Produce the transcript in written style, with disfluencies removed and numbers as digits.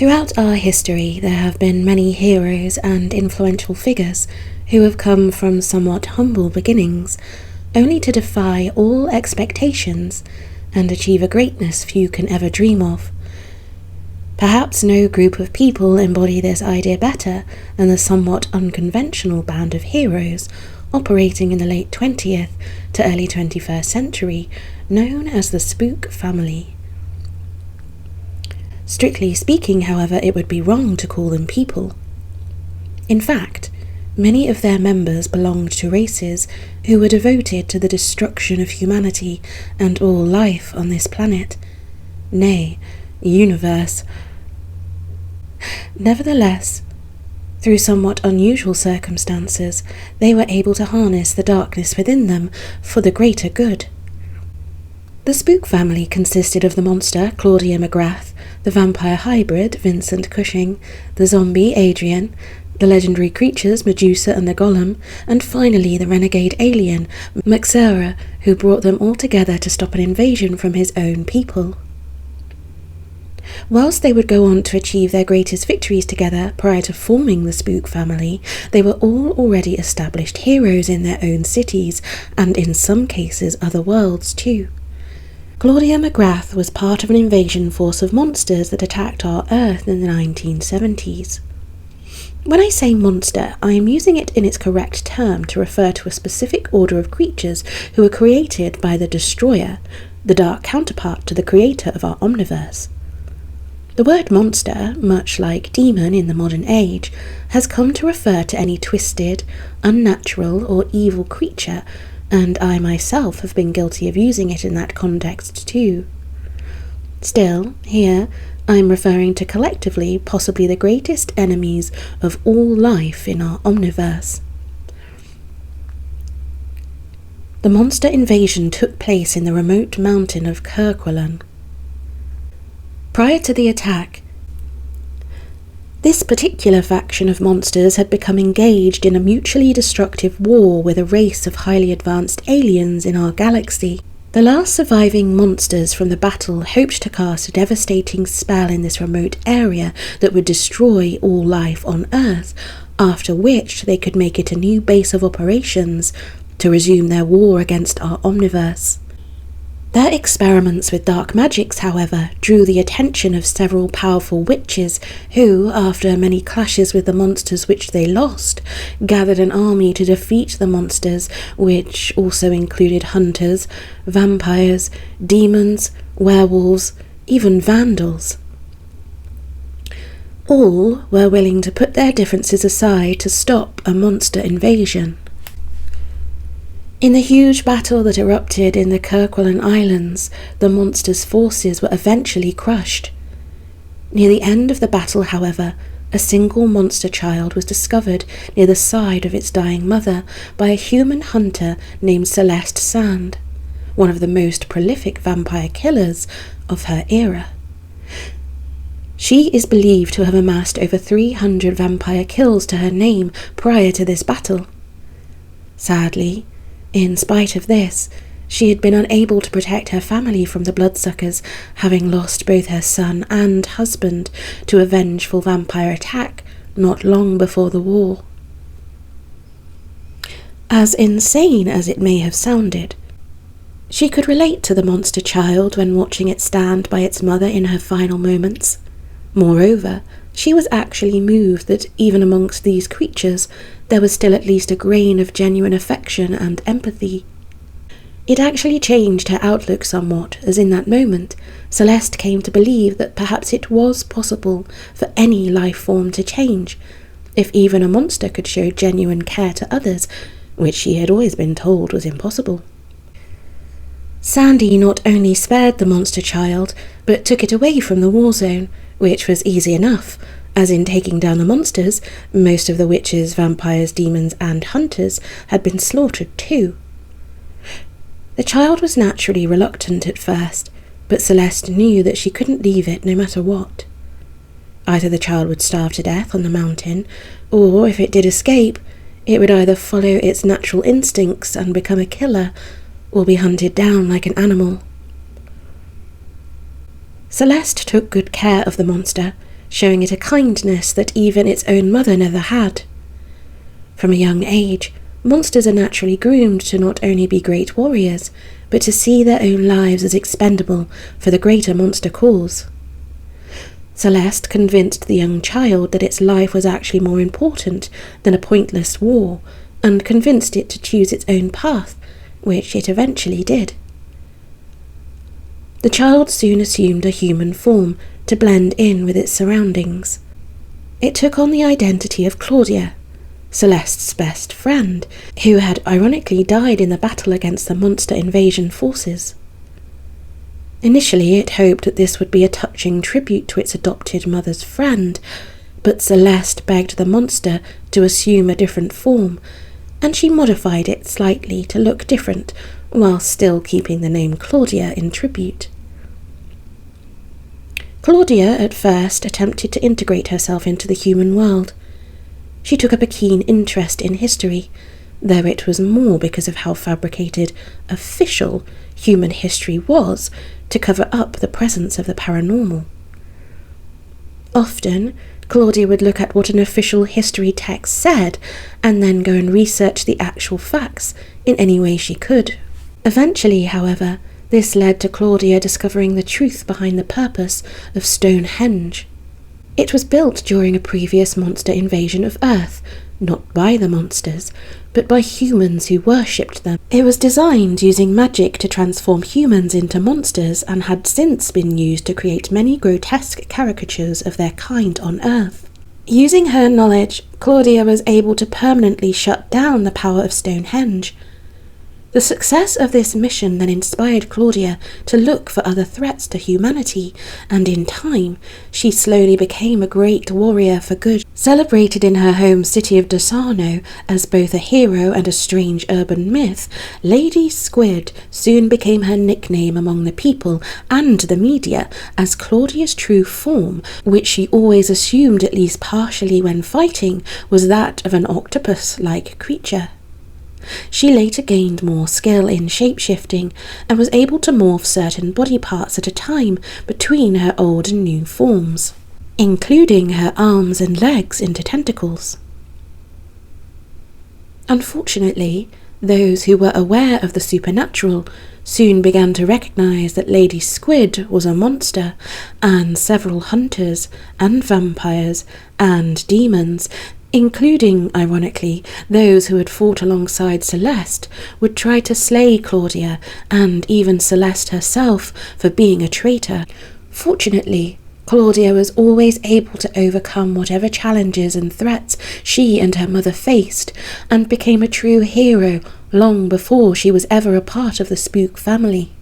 Throughout our history, there have been many heroes and influential figures who have come from somewhat humble beginnings, only to defy all expectations and achieve a greatness few can ever dream of. Perhaps no group of people embody this idea better than the somewhat unconventional band of heroes operating in the late 20th to early 21st century, known as the Spook Family. Strictly speaking, however, it would be wrong to call them people. In fact, many of their members belonged to races who were devoted to the destruction of humanity and all life on this planet, nay, universe. Nevertheless, through somewhat unusual circumstances, they were able to harness the darkness within them for the greater good. The Spook Family consisted of the monster Claudia McGrath, the vampire hybrid Vincent Cushing, the zombie Adrian, the legendary creatures Medusa and the Golem, and finally the renegade alien Maxera, who brought them all together to stop an invasion from his own people. Whilst they would go on to achieve their greatest victories together prior to forming the Spook Family, they were all already established heroes in their own cities, and in some cases other worlds too. Claudia McGrath was part of an invasion force of monsters that attacked our Earth in the 1970s. When I say monster, I am using it in its correct term to refer to a specific order of creatures who were created by the Destroyer, the dark counterpart to the creator of our omniverse. The word monster, much like demon in the modern age, has come to refer to any twisted, unnatural or evil creature, and I myself have been guilty of using it in that context too. Still, here, I'm referring to collectively possibly the greatest enemies of all life in our omniverse. The monster invasion took place in the remote mountain of Kerguelen. Prior to the attack, this particular faction of monsters had become engaged in a mutually destructive war with a race of highly advanced aliens in our galaxy. The last surviving monsters from the battle hoped to cast a devastating spell in this remote area that would destroy all life on Earth, after which they could make it a new base of operations to resume their war against our omniverse. Their experiments with dark magics, however, drew the attention of several powerful witches who, after many clashes with the monsters which they lost, gathered an army to defeat the monsters, which also included hunters, vampires, demons, werewolves, even vandals. All were willing to put their differences aside to stop a monster invasion. In the huge battle that erupted in the Kerguelen Islands, the monster's forces were eventually crushed. Near the end of the battle, however, a single monster child was discovered near the side of its dying mother by a human hunter named Celeste Sand, one of the most prolific vampire killers of her era. She is believed to have amassed over 300 vampire kills to her name prior to this battle. Sadly, in spite of this, she had been unable to protect her family from the bloodsuckers, having lost both her son and husband to a vengeful vampire attack not long before the war. As insane as it may have sounded, she could relate to the monster child when watching it stand by its mother in her final moments. Moreover, she was actually moved that even amongst these creatures there was still at least a grain of genuine affection and empathy. It actually changed her outlook somewhat, as in that moment Celeste came to believe that perhaps it was possible for any life form to change, if even a monster could show genuine care to others, which she had always been told was impossible. Sandy not only spared the monster child, but took it away from the war zone, which was easy enough, as in taking down the monsters, most of the witches, vampires, demons, and hunters had been slaughtered too. The child was naturally reluctant at first, but Celeste knew that she couldn't leave it no matter what. Either the child would starve to death on the mountain, or if it did escape, it would either follow its natural instincts and become a killer, or be hunted down like an animal. Celeste took good care of the monster, showing it a kindness that even its own mother never had. From a young age, monsters are naturally groomed to not only be great warriors, but to see their own lives as expendable for the greater monster cause. Celeste convinced the young child that its life was actually more important than a pointless war, and convinced it to choose its own path, which it eventually did. The child soon assumed a human form to blend in with its surroundings. It took on the identity of Claudia, Celeste's best friend, who had ironically died in the battle against the monster invasion forces. Initially, it hoped that this would be a touching tribute to its adopted mother's friend, but Celeste begged the monster to assume a different form, and she modified it slightly to look different, while still keeping the name Claudia in tribute. Claudia at first attempted to integrate herself into the human world. She took up a keen interest in history, though it was more because of how fabricated official human history was to cover up the presence of the paranormal. Often, Claudia would look at what an official history text said and then go and research the actual facts in any way she could. Eventually, however, this led to Claudia discovering the truth behind the purpose of Stonehenge. It was built during a previous monster invasion of Earth, not by the monsters, but by humans who worshipped them. It was designed using magic to transform humans into monsters and had since been used to create many grotesque caricatures of their kind on Earth. Using her knowledge, Claudia was able to permanently shut down the power of Stonehenge. The success of this mission then inspired Claudia to look for other threats to humanity, and in time, she slowly became a great warrior for good. Celebrated in her home city of Dosano as both a hero and a strange urban myth, Lady Squid soon became her nickname among the people and the media as Claudia's true form, which she always assumed, at least partially when fighting, was that of an octopus-like creature. She later gained more skill in shape-shifting and was able to morph certain body parts at a time between her old and new forms, including her arms and legs into tentacles. Unfortunately, those who were aware of the supernatural soon began to recognize that Lady Squid was a monster, and several hunters and vampires and demons, including, ironically, those who had fought alongside Celeste, would try to slay Claudia and even Celeste herself for being a traitor. Fortunately, Claudia was always able to overcome whatever challenges and threats she and her mother faced, and became a true hero long before she was ever a part of the Spook family.